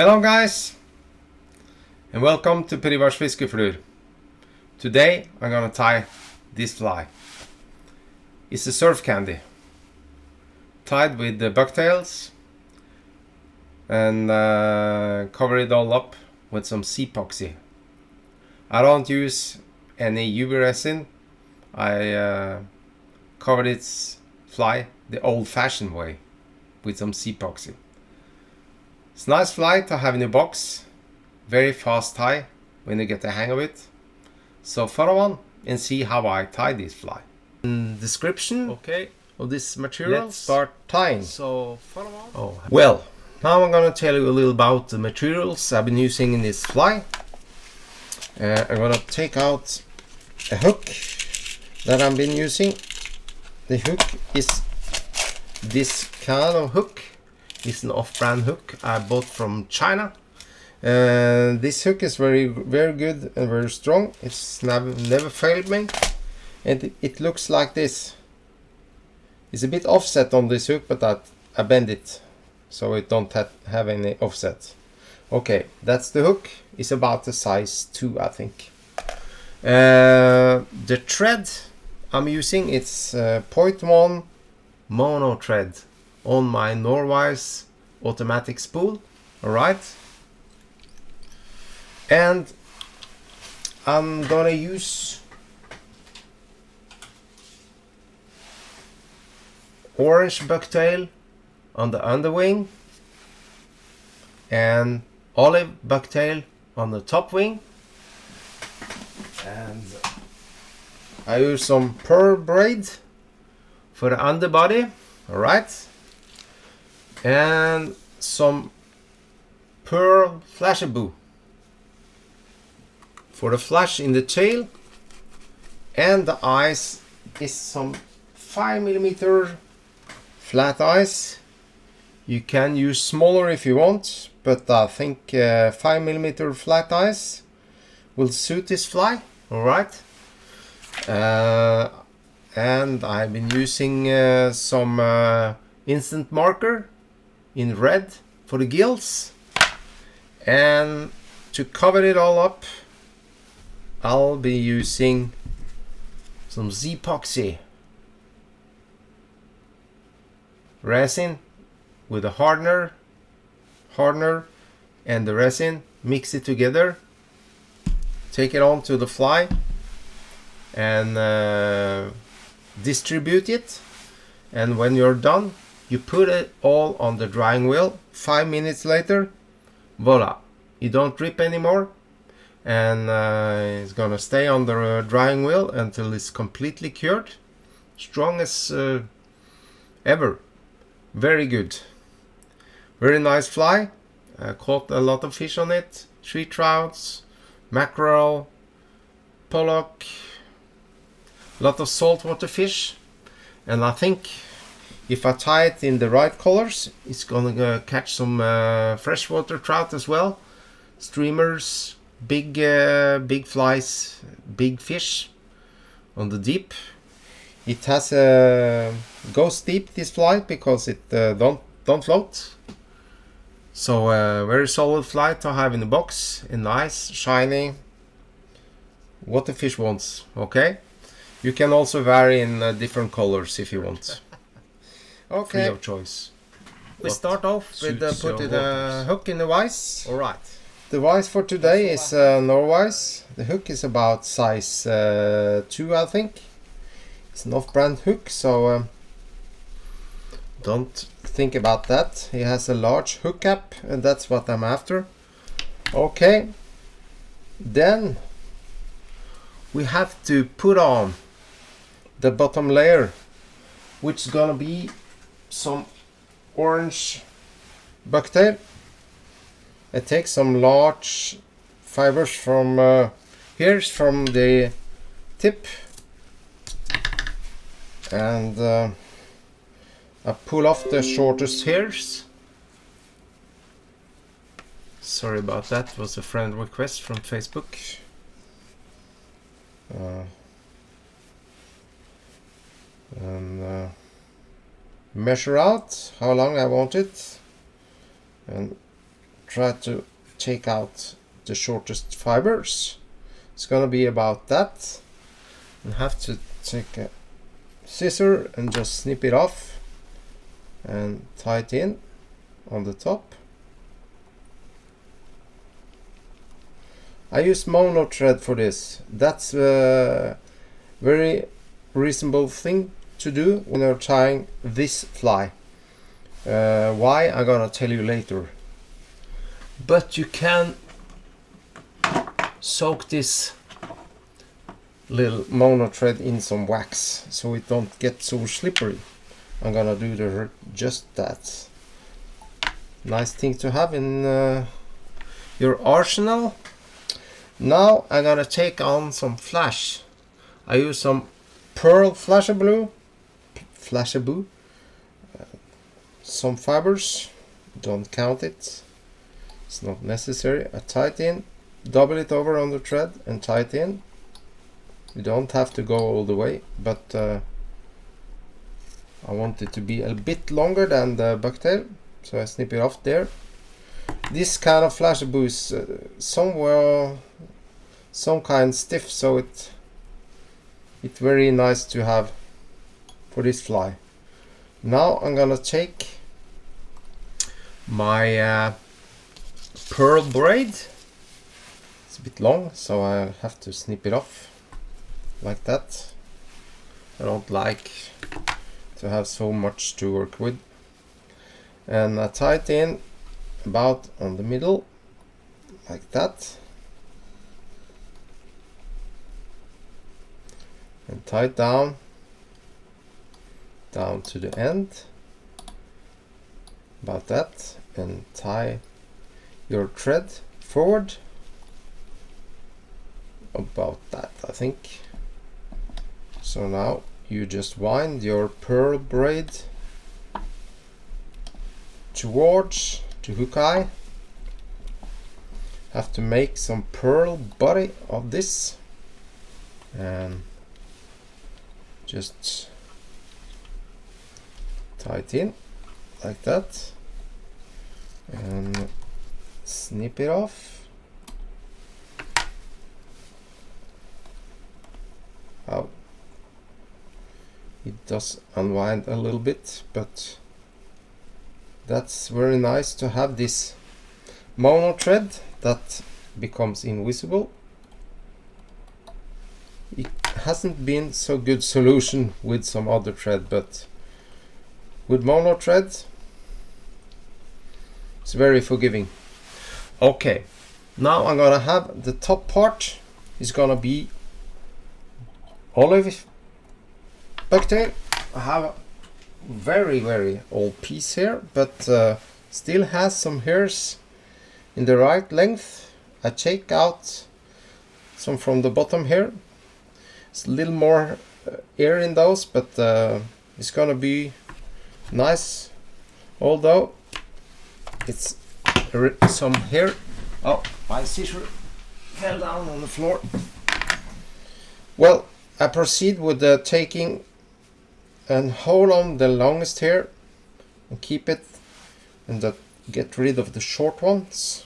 Hello guys, and welcome to Perivars Fiskeflur. Today I'm gonna tie this fly. It's a surf candy, tied with the bucktails, and cover it all up with some epoxy. I don't use any UV resin. I covered its fly the old-fashioned way with some epoxy. It's a nice fly to have in a box, very fast tie when you get the hang of it. So follow on and see how I tie this fly. Description of this material. Let's start tying. So follow on. Well, now I'm gonna tell you a little about the materials I've been using in this fly. I'm gonna take out a hook that I've been using. The hook is this kind of hook. It's an off-brand hook I bought from China. This hook is very good and very strong. It's never failed me, and it looks like this. It's a bit offset on this hook, but I bend it so it don't have any offset. Okay, that's the hook. It's about the size 2, I think. The thread I'm using, it's 0.1 mono thread on my Norwise automatic spool. Alright, and I'm gonna use orange bucktail on the underwing and olive bucktail on the top wing, and I use some pearl braid for the underbody. Alright, and some pearl flashaboo for the flash in the tail, and the eyes is some 5mm flat eyes. You can use smaller if you want, but I think 5mm flat eyes will suit this fly. Alright, and I've been using some instant marker in red for the gills, and to cover it all up I'll be using some epoxy resin with a hardener and the resin. Mix it together, take it onto the fly, and distribute it. And when you're done, you put it all on the drying wheel. 5 minutes later, voila, you don't drip anymore, and it's gonna stay on the drying wheel until it's completely cured. Strong as ever. Very good, very nice fly. I caught a lot of fish on it: tree trouts, mackerel, pollock, a lot of saltwater fish. And I think if I tie it in the right colors, it's gonna catch some freshwater trout as well, streamers, big flies, big fish on the deep. It has goes deep, this fly, because it don't float. So very solid fly to have in the box, and nice, shiny, what the fish wants. Okay, you can also vary in different colors if you want. Okay, free of choice. We start off with putting the hook in the vise. Alright. The vise for today is Norwise. The hook is about size 2, I think. It's an off-brand hook, so don't think about that. He has a large hook cap, and that's what I'm after. Okay, then we have to put on the bottom layer, which is gonna be some orange bucktail. I take some large fibers from here's from the tip, and I pull off the shortest hairs. Sorry about that, it was a friend request from Facebook. And measure out how long I want it, and try to take out the shortest fibers. It's gonna be about that. You have to take a scissor and just snip it off and tie it in on the top. I use mono thread for this. That's a very reasonable thing to do when you're tying this fly. Why, I'm gonna tell you later. But you can soak this little mono thread in some wax so it don't get so slippery. I'm gonna do just that. Nice thing to have in your arsenal. Now I'm gonna take on some flash. I use some pearl flashabou, some fibers, don't count it, it's not necessary. I tie it in, double it over on the thread and tie it in. You don't have to go all the way, but I want it to be a bit longer than the bucktail, so I snip it off there. This kind of flashabou is some kind stiff, so it's very nice to have for this fly. Now I'm gonna take my pearl braid. It's a bit long, so I have to snip it off like that. I don't like to have so much to work with. And I tie it in about on the middle like that. And tie it down to the end about that, and tie your thread forward about that, I think. So now you just wind your pearl braid towards the hook eye. Have to make some pearl body of this and just tie it in like that and snip it off. Oh, it does unwind a little bit, but that's very nice to have this mono thread that becomes invisible. It hasn't been so good solution with some other thread, but with mono thread it's very forgiving. Okay, now I'm gonna have the top part is gonna be olive bucktail. I have a very old piece here, but still has some hairs in the right length. I take out some from the bottom here. It's a little more air in those, but it's gonna be nice, although it's some hair. Oh, my scissor fell down on the floor. Well, I proceed with taking and hold on the longest hair and keep it, and get rid of the short ones.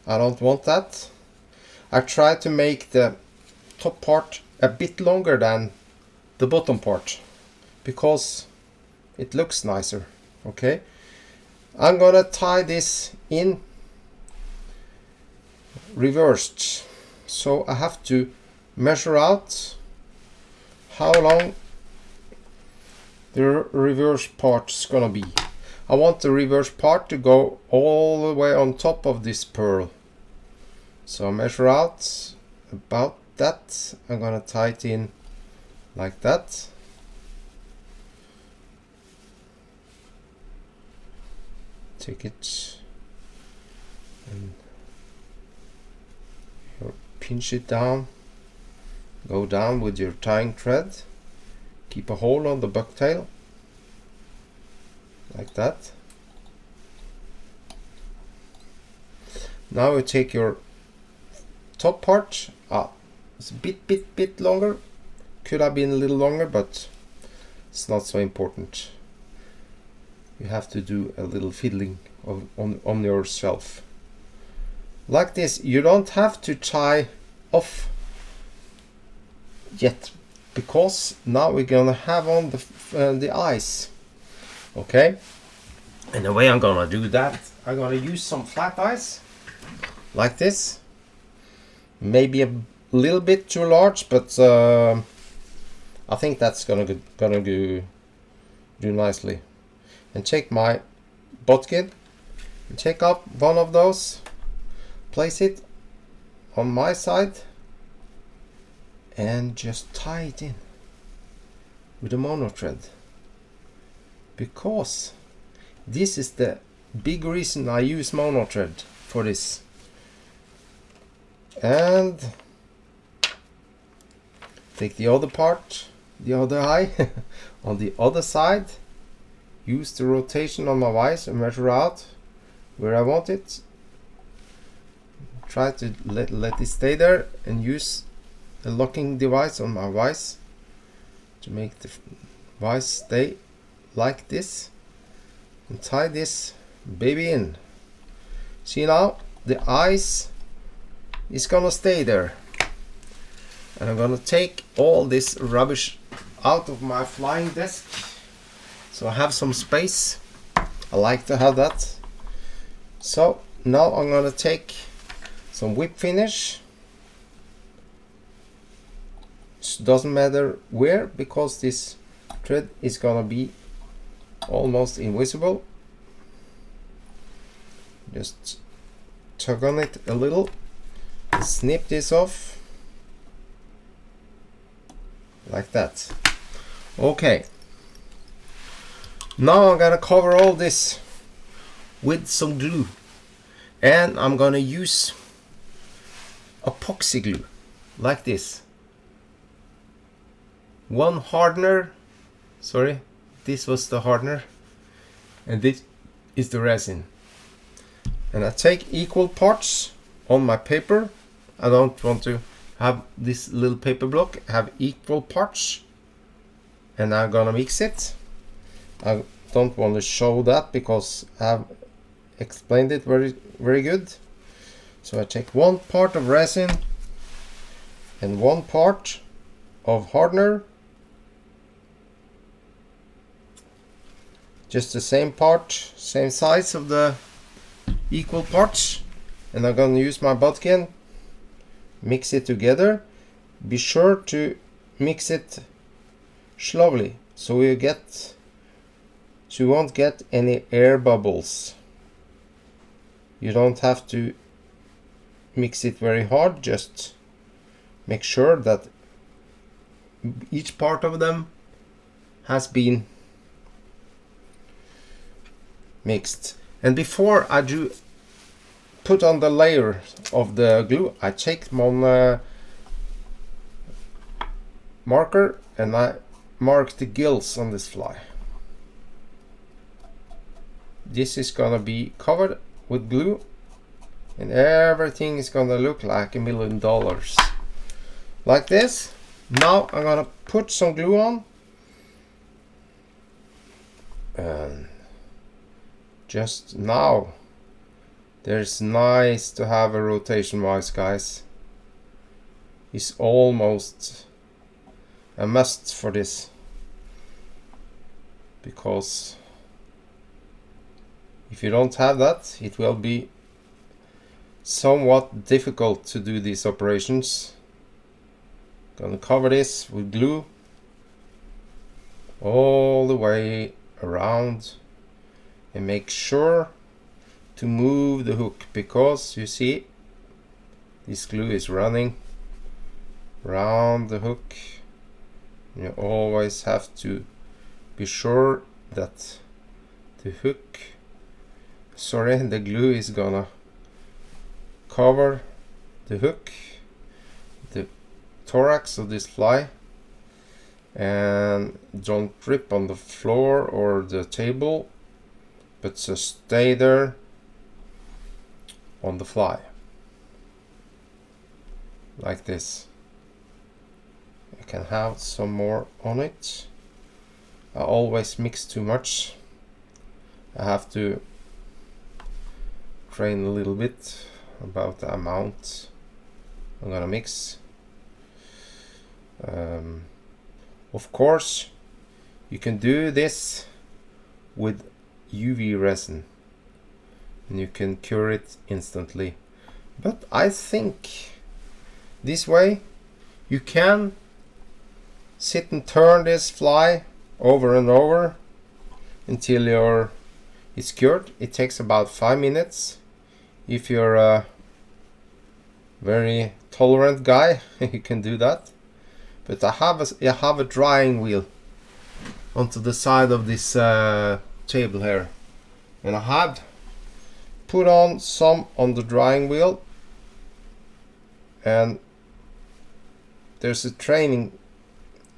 I don't want that. I try to make the top part a bit longer than the bottom part because it looks nicer. Okay, I'm gonna tie this in reversed, so I have to measure out how long the reverse part is gonna be. I want the reverse part to go all the way on top of this pearl, so I measure out about that. I'm gonna tie it in like that. Take it and pinch it down. Go down with your tying thread. Keep a hold on the bucktail like that. Now you take your top part. It's a bit longer. Could have been a little longer, but it's not so important. You have to do a little fiddling on yourself. like this. You don't have to tie off yet, because now we're gonna have on the ice. Okay, and the way I'm gonna do that, I'm gonna use some flat ice like this. Maybe a little bit too large, but I think that's gonna do nicely. And take my bodkin and take up one of those, place it on my side, and just tie it in with a mono thread, because this is the big reason I use mono thread for this. And take the other part, the other eye on the other side, use the rotation on my vise and measure out where I want it. Try to let it stay there, and use a locking device on my vise to make the vise stay like this, and tie this baby in. See, now the ice is gonna stay there, and I'm gonna take all this rubbish out of my flying desk so I have some space. I like to have that. So now I'm gonna take some whip finish. Doesn't matter where, because this thread is gonna be almost invisible. Just tug on it a little, snip this off like that. Okay, now I'm gonna cover all this with some glue, and I'm gonna use epoxy glue like this. One hardener, sorry, this was the hardener, and this is the resin. And I take equal parts on my paper. I don't want to have this little paper block have equal parts, and I'm gonna mix it. I don't want to show that because I have explained it very good. So I take one part of resin and one part of hardener, just the same part, same size of the equal parts, and I'm gonna use my bodkin, mix it together. Be sure to mix it slowly so you won't get any air bubbles. You don't have to mix it very hard, just make sure that each part of them has been mixed. And before I do put on the layer of the glue, I take my marker and I mark the gills on this fly. This is gonna be covered with glue, and everything is gonna look like $1 million like this. Now I'm gonna put some glue on, and just now there's nice to have a rotation vise, guys. It's almost a must for this, because if you don't have that, it will be somewhat difficult to do these operations. Gonna cover this with glue all the way around, and make sure to move the hook, because you see this glue is running around the hook. You always have to be sure that the glue is gonna cover the hook, the thorax of this fly, and don't drip on the floor or the table, but just stay there on the fly like this. I can have some more on it. I always mix too much. I have to drain a little bit. about the amount I'm gonna mix. Of course, you can do this with UV resin and you can cure it instantly. But I think this way you can sit and turn this fly over and over until it's cured. It takes about 5 minutes. If you're a very tolerant guy, you can do that. But I have a drying wheel onto the side of this table here, and I have put on some on the drying wheel, and there's a training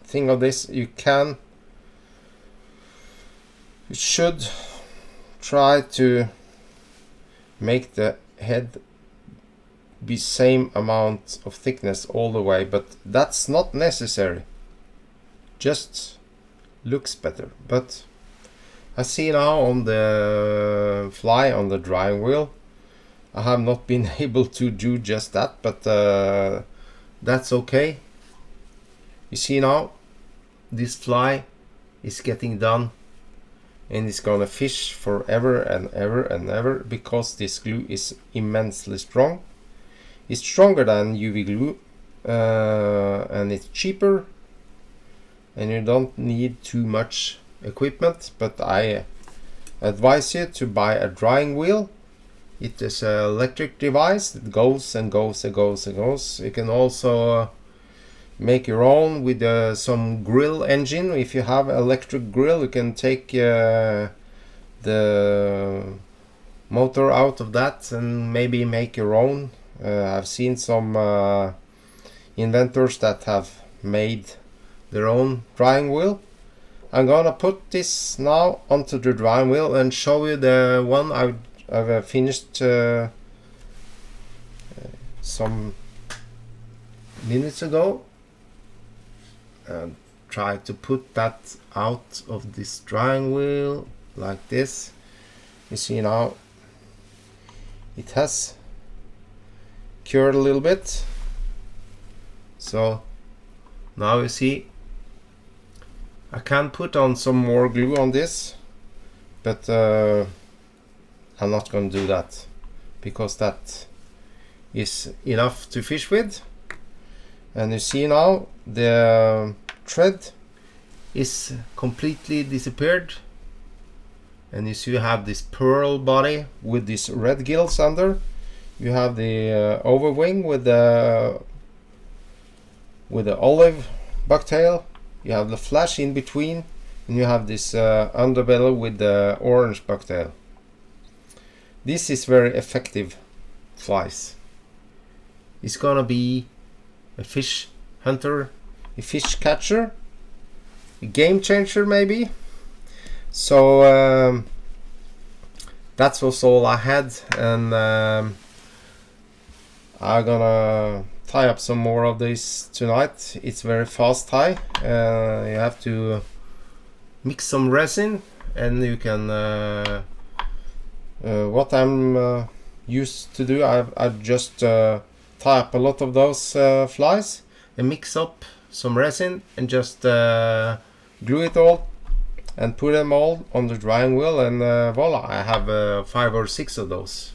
thing of this. You should try to make the head be same amount of thickness all the way, but that's not necessary, just looks better. But I see now on the fly on the drying wheel I have not been able to do just that, but that's okay. You see now this fly is getting done, and it's gonna fish forever and ever and ever because this glue is immensely strong. It's stronger than UV glue, and it's cheaper, and you don't need too much equipment. But I advise you to buy a drying wheel. It is an electric device that goes and goes and goes and goes. You can also make your own with some grill engine. If you have an electric grill, you can take the motor out of that and maybe make your own. I've seen some inventors that have made their own drying wheel. I'm gonna put this now onto the drying wheel and show you the one I've finished some minutes ago, and try to put that out of this drying wheel like this. You see now it has cured a little bit, so now you see I can put on some more glue on this, but I'm not going to do that because that is enough to fish with. And you see now the thread is completely disappeared, and you see you have this pearl body with these red gills under. You have the overwing with the olive bucktail. You have the flash in between, and you have this underbelly with the orange bucktail. This is very effective flies. It's gonna be a fish hunter, a fish catcher, a game changer maybe. So that was all I had, and I'm gonna tie up some more of this tonight. It's very fast tie. You have to mix some resin, and you can what I'm used to do, I just tie up a lot of those flies and mix up some resin and just glue it all and put them all on the drying wheel, and voila, I have 5 or 6 of those.